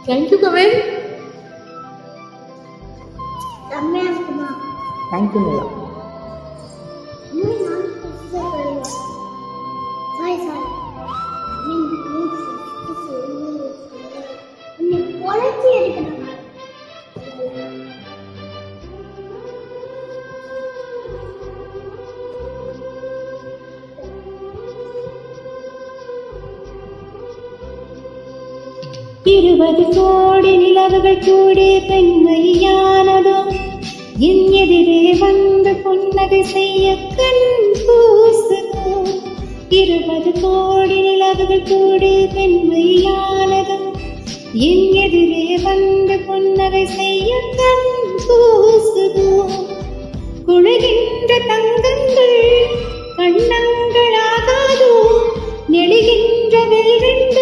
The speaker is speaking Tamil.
தேங்க்யூ கவின். செம்மையா இருக்குமா? தேங்க்யூ நிலா. இருபது கோடி நிலவுகள் கூடி பெண்மையானதோ என் எதிரே வந்து புன்னகை செய்ய கண் கூசுதோ. 20 கோடி நிலவுகள் கூடி பெண்மையானதோ என் எதிரே வந்து புன்னகை செய்ய கண் கூசுதோ. குழுகின்ற தங்கங்கள் கண்ணங்களாகாதோ, நெளிகின்ற வெல்வென்று